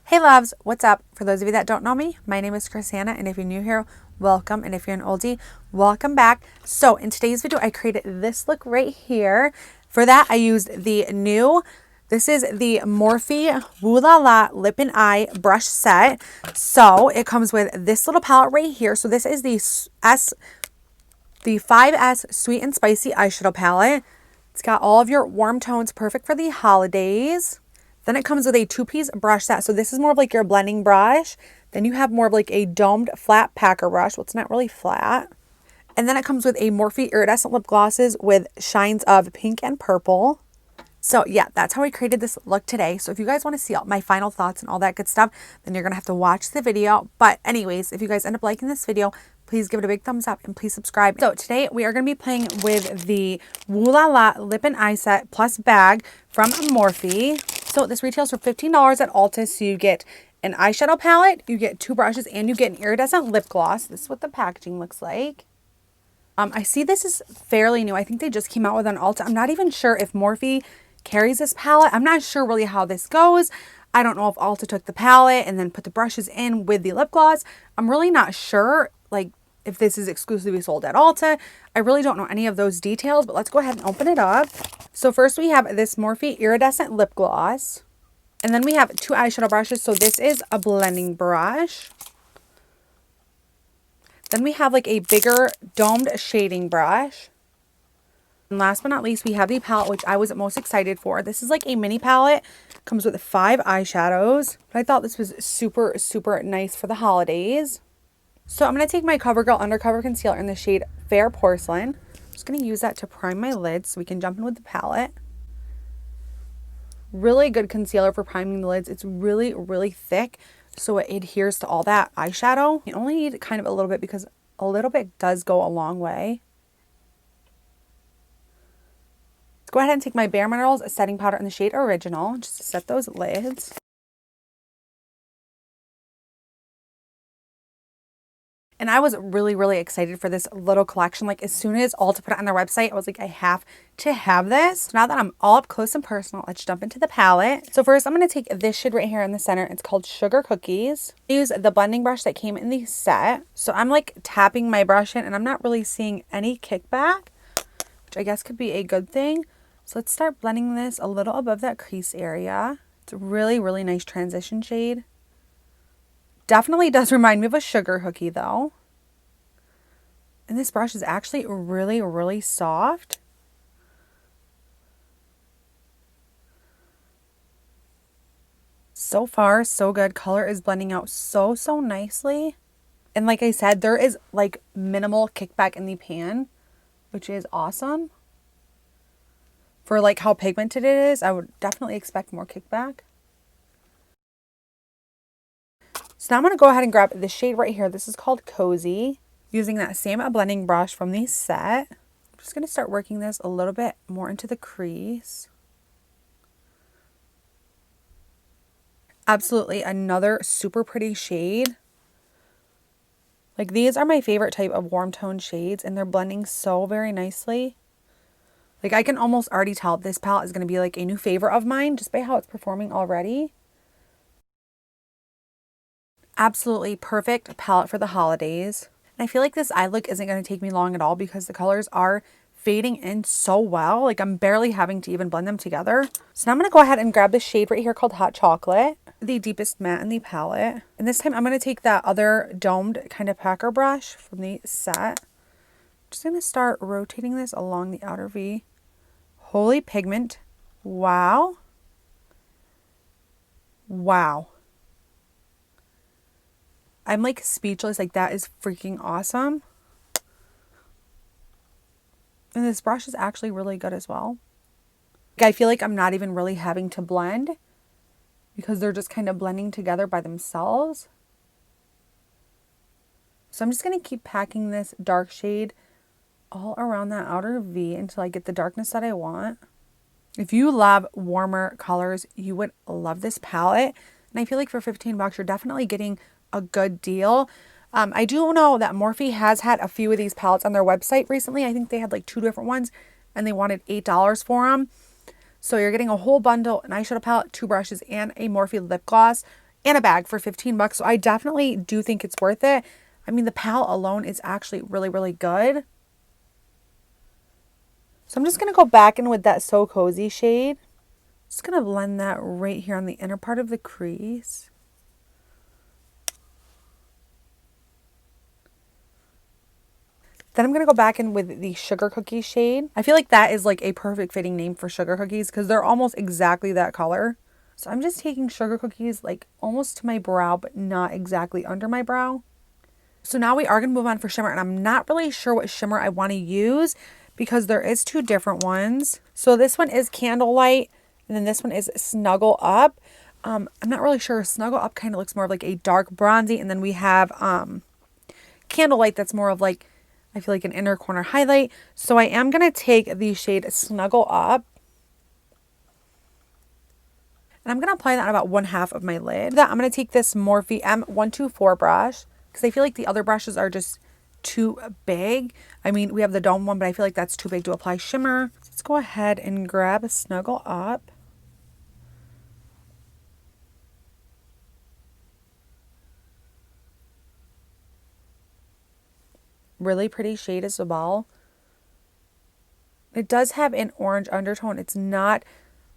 Hey loves, what's up? For those of you that don't know me, my name is Crissanna, and if you're new here, welcome, and if you're an oldie, welcome back. So in today's video, I created this look right here. For that, I used this is the Morphe Woo La La Lip and Eye brush set. So it comes with this little palette right here. So this is the 5S Sweet and Spicy Eyeshadow Palette. It's got all of your warm tones, perfect for the holidays. Then it comes with a two-piece brush set. So this is more of like your blending brush. Then you have more of like a domed flat packer brush. Well, it's not really flat. And then it comes with a Morphe Iridescent lip glosses with shines of pink and purple. So yeah, that's how I created this look today. So if you guys want to see all my final thoughts and all that good stuff, then you're going to have to watch the video. But anyways, if you guys end up liking this video, please give it a big thumbs up and please subscribe. So today we are going to be playing with the Woo La La Lip and Eye Set Plus Bag from Morphe. So this retails for $15 at Ulta. So you get an eyeshadow palette, you get two brushes, and you get an iridescent lip gloss. This is what the packaging looks like. I see this is fairly new. I think they just came out with an Ulta. I'm not even sure if Morphe carries this palette. I'm not sure really how this goes. I don't know if Ulta took the palette and then put the brushes in with the lip gloss. I'm really not sure like if this is exclusively sold at Ulta. I really don't know any of those details, but let's go ahead and open it up. So first we have this Morphe Iridescent lip gloss. And then we have two eyeshadow brushes. So this is a blending brush. Then we have like a bigger domed shading brush. And last but not least, we have the palette, which I was most excited for. This is like a mini palette. Comes with 5 eyeshadows. But I thought this was super, super nice for the holidays. So I'm going to take my CoverGirl Undercover Concealer in the shade Fair Porcelain. I'm just going to use that to prime my lids so we can jump in with the palette. Really good concealer for priming the lids. It's really, really thick, so it adheres to all that eyeshadow. You only need kind of a little bit because a little bit does go a long way. Let's go ahead and take my Bare Minerals setting powder in the shade Original just to set those lids. And I was really, really excited for this little collection. Like as soon as Ulta put it on their website, I was like, I have to have this. So now that I'm all up close and personal, let's jump into the palette. So first I'm going to take this shade right here in the center. It's called Sugar Cookies. I use the blending brush that came in the set. So I'm like tapping my brush in and I'm not really seeing any kickback, which I guess could be a good thing. So let's start blending this a little above that crease area. It's a really, really nice transition shade. Definitely does remind me of a sugar cookie though. And this brush is actually really, really soft. So far, so good. Color is blending out so, so nicely. And like I said, there is like minimal kickback in the pan, which is awesome. For like how pigmented it is, I would definitely expect more kickback. So now I'm going to go ahead and grab this shade right here. This is called Cozy. Using that same blending brush from the set. I'm just going to start working this a little bit more into the crease. Absolutely another super pretty shade. Like these are my favorite type of warm tone shades and they're blending so very nicely. Like I can almost already tell this palette is going to be like a new favorite of mine just by how it's performing already. Absolutely perfect palette for the holidays. And I feel like this eye look isn't going to take me long at all because the colors are fading in so well. Like I'm barely having to even blend them together. So now I'm going to go ahead and grab this shade right here called Hot Chocolate. The deepest matte in the palette. And this time I'm going to take that other domed kind of packer brush from the set. Just going to start rotating this along the outer V. Holy pigment. Wow. Wow. I'm like speechless. Like that is freaking awesome. And this brush is actually really good as well. Like I feel like I'm not even really having to blend because they're just kind of blending together by themselves. So I'm just going to keep packing this dark shade all around that outer V until I get the darkness that I want. If you love warmer colors, you would love this palette. And I feel like for $15, you're definitely getting a good deal. I do know that Morphe has had a few of these palettes on their website recently. I think they had like 2 different ones and they wanted $8 for them. So you're getting a whole bundle, an eyeshadow palette, 2 brushes, and a Morphe lip gloss and a bag for 15 bucks. So I definitely do think it's worth it. I mean, the palette alone is actually really, really good. So I'm just going to go back in with that So Cozy shade. Just going to blend that right here on the inner part of the crease. Then I'm going to go back in with the Sugar Cookie shade. I feel like that is like a perfect fitting name for sugar cookies because they're almost exactly that color. So I'm just taking Sugar Cookies like almost to my brow, but not exactly under my brow. So now we are going to move on for shimmer, and I'm not really sure what shimmer I want to use because there is two different ones. So this one is Candlelight, and then this one is Snuggle Up. I'm not really sure. Snuggle Up kind of looks more of like a dark bronzy, and then we have Candlelight that's more of like, I feel like an inner corner highlight. So I am going to take the shade Snuggle Up. And I'm going to apply that on about 1/2 of my lid. That I'm going to take this Morphe M124 brush because I feel like the other brushes are just too big. I mean, we have the dome one, but I feel like that's too big to apply shimmer. Let's go ahead and grab a Snuggle Up. Really pretty shade as well. It does have an orange undertone. It's not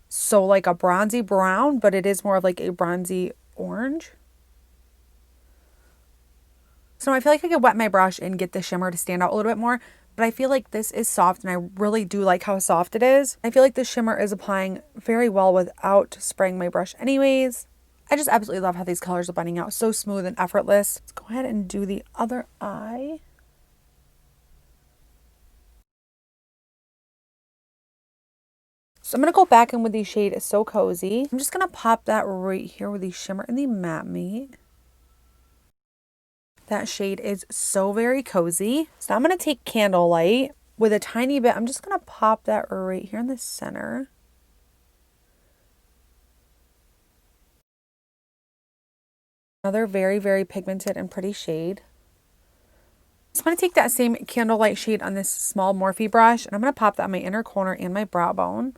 so like a bronzy brown, but it is more of like a bronzy orange. So I feel like I could wet my brush and get the shimmer to stand out a little bit more, but I feel like this is soft and I really do like how soft it is. I feel like the shimmer is applying very well without spraying my brush anyways. I just absolutely love how these colors are blending out so smooth and effortless. Let's go ahead and do the other eye. So I'm going to go back in with the shade So Cozy. I'm just going to pop that right here with the shimmer and the matte meat. That shade is so very cozy. So I'm going to take Candlelight with a tiny bit. I'm just going to pop that right here in the center. Another very, very pigmented and pretty shade. So I'm going to take that same Candlelight shade on this small Morphe brush, and I'm going to pop that on my inner corner and my brow bone.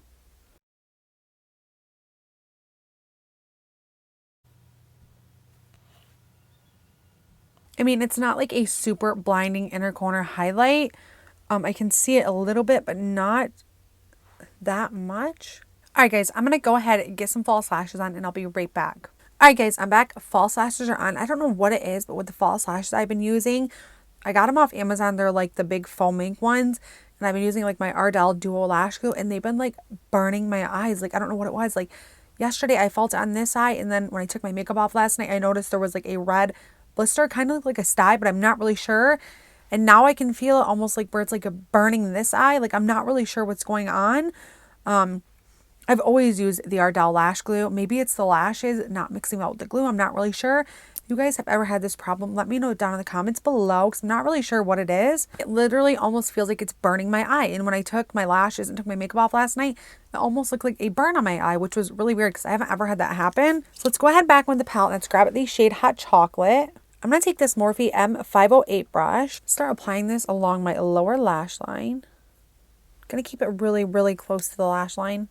I mean, it's not like a super blinding inner corner highlight. I can see it a little bit, but not that much. All right, guys, I'm going to go ahead and get some false lashes on, and I'll be right back. All right, guys, I'm back. False lashes are on. I don't know what it is, but with the false lashes I've been using, I got them off Amazon. They're like the big foaming ones. And I've been using like my Ardell Duo Lash Glue, and they've been like burning my eyes. Like, I don't know what it was. Like yesterday I felt it on this eye, and then when I took my makeup off last night, I noticed there was like a red blister, kind of like a sty, but I'm not really sure. And now I can feel it almost like where it's like a burning this eye. Like, I'm not really sure what's going on. I've always used the Ardell Lash Glue. Maybe it's the lashes not mixing well with the glue. I'm not really sure. If you guys have ever had this problem, let me know down in the comments below because I'm not really sure what it is. It literally almost feels like it's burning my eye. And when I took my lashes and took my makeup off last night, it almost looked like a burn on my eye, which was really weird because I haven't ever had that happen. So let's go ahead back with the palette. Let's grab the shade Hot Chocolate. I'm going to take this Morphe M508 brush, start applying this along my lower lash line. I'm going to keep it really, really close to the lash line.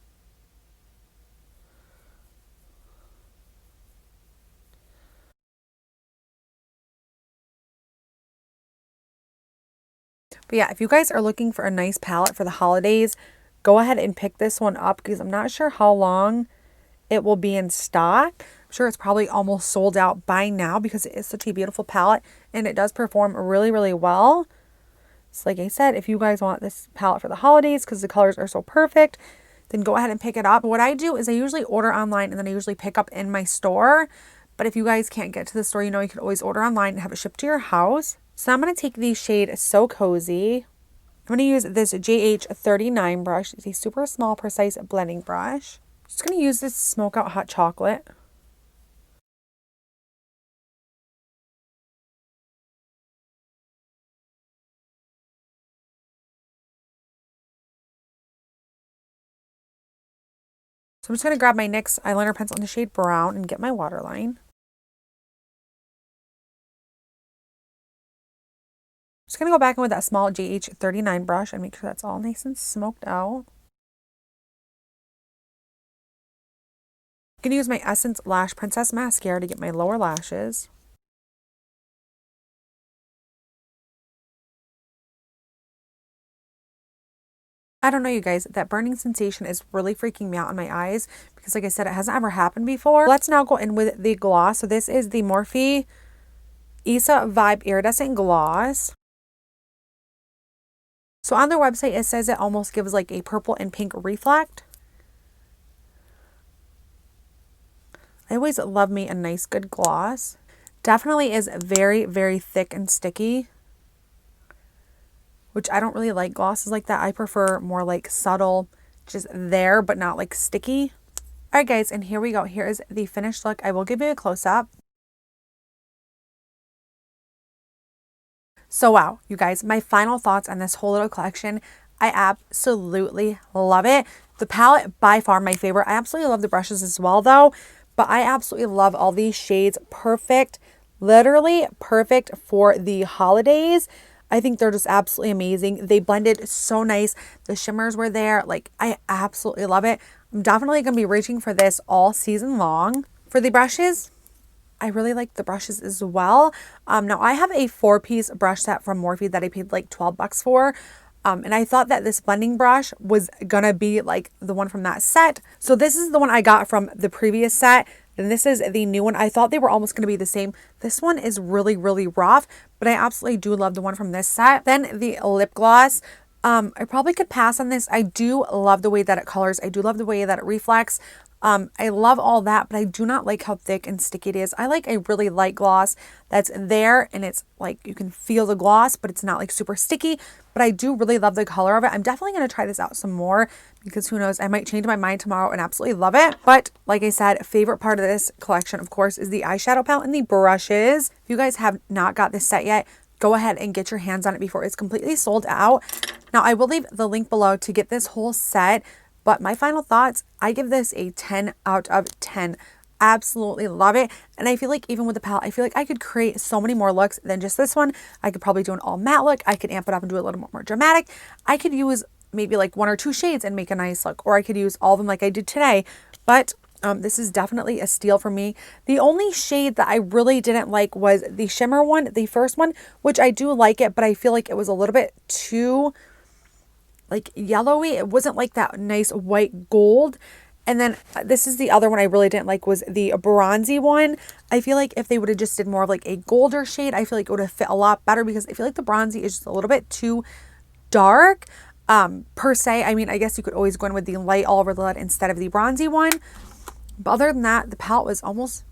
But yeah, if you guys are looking for a nice palette for the holidays, go ahead and pick this one up because I'm not sure how long it will be in stock. I'm sure it's probably almost sold out by now because it is such a beautiful palette and it does perform really, really well. So like I said, if you guys want this palette for the holidays because the colors are so perfect, then go ahead and pick it up. What I do is I usually order online and then I usually pick up in my store. But if you guys can't get to the store, you know, you can always order online and have it shipped to your house. So I'm going to take the shade So Cozy. I'm going to use this JH39 brush. It's a super small, precise blending brush. I'm just going to use this Smoke Out Hot Chocolate. So I'm just going to grab my NYX eyeliner pencil in the shade Brown and get my waterline. Just going to go back in with that small JH39 brush and make sure that's all nice and smoked out. I'm going to use my Essence Lash Princess Mascara to get my lower lashes. I don't know, you guys, that burning sensation is really freaking me out on my eyes because, like I said, it hasn't ever happened before. Let's now go in with the gloss. So this is the Morphe Issa Vibe Iridescent Gloss. So on their website, it says it almost gives like a purple and pink reflect. I always love me a nice good gloss. Definitely is very, very thick and sticky, which I don't really like glosses like that. I prefer more like subtle, just there, but not like sticky. All right, guys, and here we go. Here is the finished look. I will give you a close-up. So wow, you guys, my final thoughts on this whole little collection. I absolutely love it. The palette, by far my favorite. I absolutely love the brushes as well, though. But I absolutely love all these shades. Perfect, literally perfect for the holidays. I think they're just absolutely amazing. They blended so nice. The shimmers were there. Like, I absolutely love it. I'm definitely going to be reaching for this all season long. For the brushes, I really like the brushes as well. Now, I have a 4-piece brush set from Morphe that I paid like $12 for. And I thought that this blending brush was gonna be like the one from that set. So this is the one I got from the previous set. And this is the new one. I thought they were almost gonna be the same. This one is really, really rough, but I absolutely do love the one from this set. Then the lip gloss. I probably could pass on this. I do love the way that it colors. I do love the way that it reflects. I love all that, but I do not like how thick and sticky it is. I like a really light gloss that's there and it's like you can feel the gloss, but it's not like super sticky. But I do really love the color of it. I'm definitely going to try this out some more because who knows, I might change my mind tomorrow and absolutely love it. But like I said, favorite part of this collection, of course, is the eyeshadow palette and the brushes. If you guys have not got this set yet, go ahead and get your hands on it before it's completely sold out. Now, I will leave the link below to get this whole set. But my final thoughts, I give this a 10 out of 10. Absolutely love it. And I feel like even with the palette, I feel like I could create so many more looks than just this one. I could probably do an all matte look. I could amp it up and do a little more dramatic. I could use maybe like 1 or 2 shades and make a nice look. Or I could use all of them like I did today. But this is definitely a steal for me. The only shade that I really didn't like was the shimmer one, the first one, which I do like it, but I feel like it was a little bit too like yellowy. It wasn't like that nice white gold. And then this is the other one I really didn't like was the bronzy one. I feel like if they would have just did more of like a golder shade, I feel like it would have fit a lot better because I feel like the bronzy is just a little bit too dark per se. I mean, I guess you could always go in with the light all over the lid instead of the bronzy one. But other than that, the palette was almost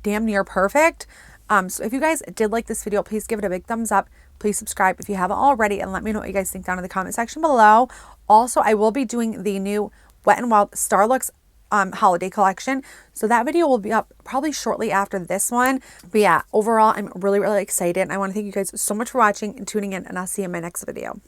damn near perfect. So if you guys did like this video, please give it a big thumbs up. Please subscribe if you haven't already and let me know what you guys think down in the comment section below. Also, I will be doing the new Wet n Wild Starlooks holiday collection. So that video will be up probably shortly after this one. But yeah, overall, I'm really, really excited. And I want to thank you guys so much for watching and tuning in, and I'll see you in my next video.